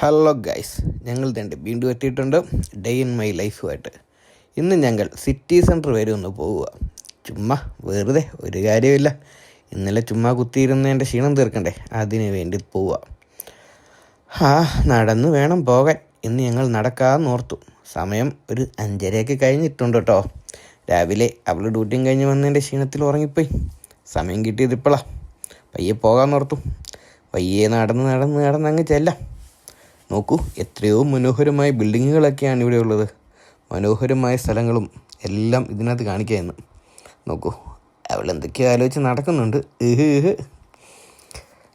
Hello guys, ഞങ്ങൾ വീണ്ടും എത്തിയിട്ടുണ്ട് ഡേ ഇൻ മൈ ലൈഫുമായിട്ട്. ഇന്ന് ഞങ്ങൾ സിറ്റി സെൻറ്റർ വരെ ഒന്ന് പോവുക. ചുമ്മാ വെറുതെ, ഒരു കാര്യമില്ല. ഇന്നലെ ചുമ്മാ കുത്തിയിരുന്നതിൻ്റെ ക്ഷീണം തീർക്കണ്ടേ, അതിന് വേണ്ടി പോവുക. നടന്ന് വേണം പോകാൻ. ഇന്ന് ഞങ്ങൾ നടക്കാമെന്ന് ഓർത്തു. സമയം ഒരു 5:30 കഴിഞ്ഞിട്ടുണ്ട് കേട്ടോ. രാവിലെ അവൾ ഡ്യൂട്ടിയും കഴിഞ്ഞ് വന്നതിൻ്റെ ക്ഷീണത്തിൽ ഉറങ്ങിപ്പോയി. സമയം കിട്ടിയത് ഇപ്പോഴാണ്. പയ്യെ പോകാമെന്നോർത്തു. പയ്യെ നടന്ന് അങ്ങ് ചെല്ലാം. നോക്കൂ, എത്രയോ മനോഹരമായ ബിൽഡിങ്ങുകളൊക്കെയാണ് ഇവിടെ ഉള്ളത്. മനോഹരമായ സ്ഥലങ്ങളും എല്ലാം ഇതിനകത്ത് കാണിക്കാമെന്ന്. നോക്കൂ, അവൾ എന്തൊക്കെയോ ആലോചിച്ച് നടക്കുന്നുണ്ട്.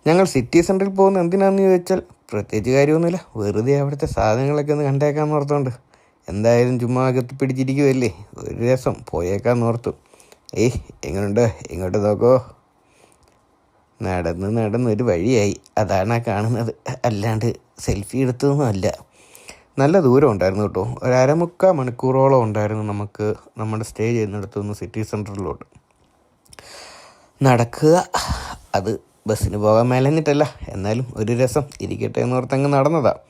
ഞങ്ങൾ സിറ്റി സെൻറ്ററിൽ പോകുന്നത് എന്തിനാണെന്ന് ചോദിച്ചാൽ പ്രത്യേകിച്ച് കാര്യമൊന്നുമില്ല. വെറുതെ അവിടുത്തെ സാധനങ്ങളൊക്കെ ഒന്ന് കണ്ടേക്കാമെന്ന് ഓർത്തുകൊണ്ട്. എന്തായാലും ചുമ്മാ അകത്ത് പിടിച്ചിരിക്കുമല്ലേ, ഒരു രസം പോയേക്കാമെന്ന് ഓർത്തു. എങ്ങനെയുണ്ട്, ഇങ്ങോട്ട് നോക്കോ. നടന്നൊരു വഴിയായി, അതാണ് ആ കാണുന്നത്. അല്ലാണ്ട് സെൽഫി എടുത്തതൊന്നും അല്ല. നല്ല ദൂരം ഉണ്ടായിരുന്നു കേട്ടോ. ഒരു 1/4 മണിക്കൂറോളം ഉണ്ടായിരുന്നു നമുക്ക് നമ്മുടെ സ്റ്റേ ചെയ്യുന്നിടത്തു നിന്ന് സിറ്റി സെൻറ്ററിലോട്ട് നടക്കുക. അത് ബസ്സിന് പോകാൻ മേലഞ്ഞിട്ടല്ല, എന്നാലും ഒരു രസം ഇരിക്കട്ടെ എന്നോർത്തങ്ങ് നടന്നതാണ്.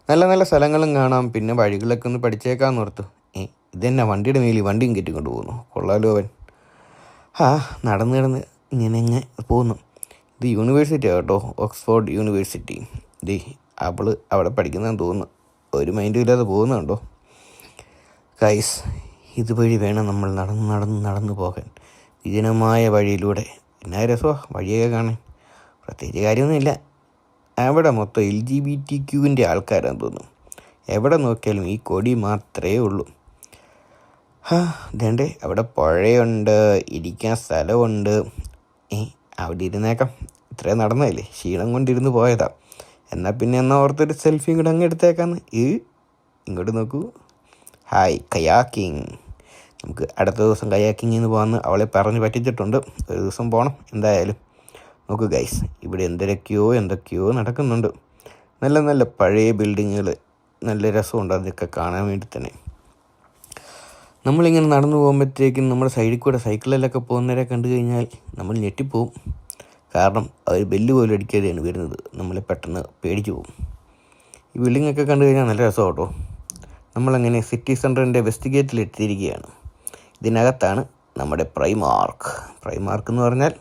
നല്ല നല്ല സ്ഥലങ്ങളും കാണാം, പിന്നെ വഴികളൊക്കെ ഒന്ന് പഠിച്ചേക്കാമെന്ന് ഓർത്തു. ഇതെന്നെ വണ്ടിയുടെ മേലിൽ വണ്ടിയും കെട്ടിക്കൊണ്ട് പോകുന്നു, കൊള്ളാലോ അവൻ. നടന്ന് ഇങ്ങനെ പോകുന്നു. ഇത് യൂണിവേഴ്സിറ്റി കേട്ടോ, ഓക്സ്ഫോർഡ് യൂണിവേഴ്സിറ്റി. അവൾ അവിടെ പഠിക്കുന്നതെന്ന് തോന്നുന്നു. ഒരു മൈൻഡും ഇല്ലാതെ പോകുന്നുണ്ടോ ഗൈസ്. ഇതുവഴി വേണം നമ്മൾ നടന്ന് പോകാൻ, വിജനമായ വഴിയിലൂടെ. എന്നാ രസമാണ് വഴിയൊക്കെ കാണാൻ. പ്രത്യേകിച്ച് കാര്യമൊന്നുമില്ല. അവിടെ മൊത്തം LGBTQ ആൾക്കാരാണെന്ന് തോന്നുന്നു. എവിടെ നോക്കിയാലും ഈ കൊടി മാത്രമേ ഉള്ളൂ. ഇതേണ്ടേ അവിടെ പുഴയുണ്ട്, ഇരിക്കാൻ സ്ഥലമുണ്ട്. അവിടെ ഇരുന്നേക്കാം. ഇത്രയും നടന്നതല്ലേ, ക്ഷീണം കൊണ്ടിരുന്ന് പോയതാ. എന്നാൽ പിന്നെ ഓർത്തൊരു സെൽഫിയും കൂടെ അങ്ങ് എടുത്തേക്കാന്ന്. ഇങ്ങോട്ട് നോക്കൂ. Hi, kayaking. നമുക്ക് അടുത്ത ദിവസം കയാക്കിങ്ങിന് പോകാമെന്ന് അവളെ പറഞ്ഞ് പറ്റിച്ചിട്ടുണ്ട്. ഒരു ദിവസം പോകണം എന്തായാലും. നോക്കൂ ഗൈസ്, ഇവിടെ എന്തൊക്കെയോ നടക്കുന്നുണ്ട്. നല്ല നല്ല പഴയ ബിൽഡിങ്ങുകൾ, നല്ല രസമുണ്ട് അതൊക്കെ കാണാൻ വേണ്ടി തന്നെ. നമ്മളിങ്ങനെ നടന്നു പോകുമ്പോഴത്തേക്കും നമ്മുടെ സൈഡിൽ കൂടെ സൈക്കിളിലൊക്കെ പോകുന്നവരെ കണ്ടു കഴിഞ്ഞാൽ നമ്മൾ ഞെട്ടിപ്പോവും. കാരണം അവർ ബെല്ല് പോലും അടിക്കാതെയാണ് വരുന്നത്. നമ്മളെ പെട്ടെന്ന് പേടിച്ചു പോകും. ഈ ബിൽഡിങ്ങൊക്കെ കണ്ടു കഴിഞ്ഞാൽ നല്ല രസമാണ് കേട്ടോ. നമ്മളങ്ങനെ സിറ്റി സെൻറ്ററിൻ്റെ വെസ്റ്റ് ഗേറ്റിൽ എത്തിയിരിക്കുകയാണ്. ഇതിനകത്താണ് നമ്മുടെ പ്രൈമാർക്ക് എന്ന് പറഞ്ഞാൽ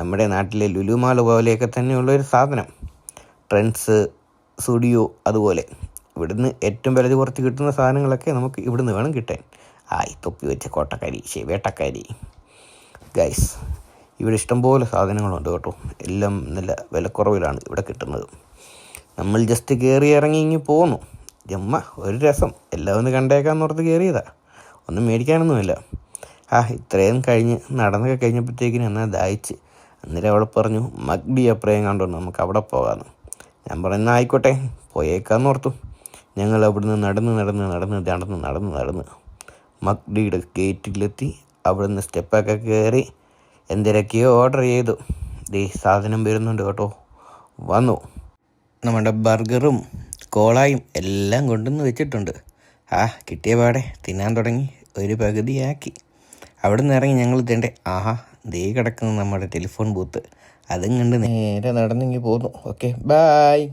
നമ്മുടെ നാട്ടിലെ ലുലു മാൾ പോലെയൊക്കെ തന്നെയുള്ളൊരു സാധനം. ട്രെൻഡ്സ്, സ്റ്റുഡിയോ അതുപോലെ. ഇവിടുന്ന് ഏറ്റവും വില കുറച്ച് കിട്ടുന്ന സാധനങ്ങളൊക്കെ നമുക്ക് ഇവിടുന്ന് വേണം കിട്ടാൻ. തൊപ്പി വെച്ച കോട്ടക്കാരി, വേട്ടക്കാരി. ഗൈസ്, ഇവിടെ ഇഷ്ടംപോലെ സാധനങ്ങളുണ്ട് കേട്ടോ. എല്ലാം നല്ല വിലക്കുറവിലാണ് ഇവിടെ കിട്ടുന്നത്. നമ്മൾ ജസ്റ്റ് കയറി ഇറങ്ങി ഇങ്ങ് പോന്നു. ഒരു രസം, എല്ലാം ഒന്ന് കണ്ടേക്കാന്ന് ഓർത്ത് കയറിയതാ. ഒന്നും മേടിക്കാനൊന്നുമില്ല. ഇത്രയും നടന്നൊക്കെ കഴിഞ്ഞപ്പോഴത്തേക്കിനും എന്നാൽ ദാഹിച്ച്. അന്നേരം അവിടെ പറഞ്ഞു മഗ്ഡി അപ്പുറം കണ്ടോ, നമുക്ക് അവിടെ പോകാമെന്ന്. ഞാൻ പറഞ്ഞു ആയിക്കോട്ടെ, പോയേക്കാന്ന് ഓർത്തു. ഞങ്ങൾ അവിടുന്ന് നടന്ന് മഗ്ഡിയുടെ ഗേറ്റിലെത്തി. അവിടുന്ന് സ്റ്റെപ്പൊക്കെ കയറി എന്തൊക്കെയോ ഓർഡർ ചെയ്തു. സാധനം വരുന്നുണ്ട് കേട്ടോ. വന്നു. നമ്മുടെ ബർഗറും കോളായും എല്ലാം കൊണ്ടുവന്ന് വെച്ചിട്ടുണ്ട്. കിട്ടിയ പാടെ തിന്നാൻ തുടങ്ങി. ഒരു പകുതിയാക്കി. അവിടെ നിന്ന് ഇറങ്ങി ഞങ്ങൾ കിടക്കുന്നു നമ്മുടെ ടെലിഫോൺ ബൂത്ത്. അതും കണ്ട് നേരെ നടന്നിങ്ങി പോന്നു. Okay, bye.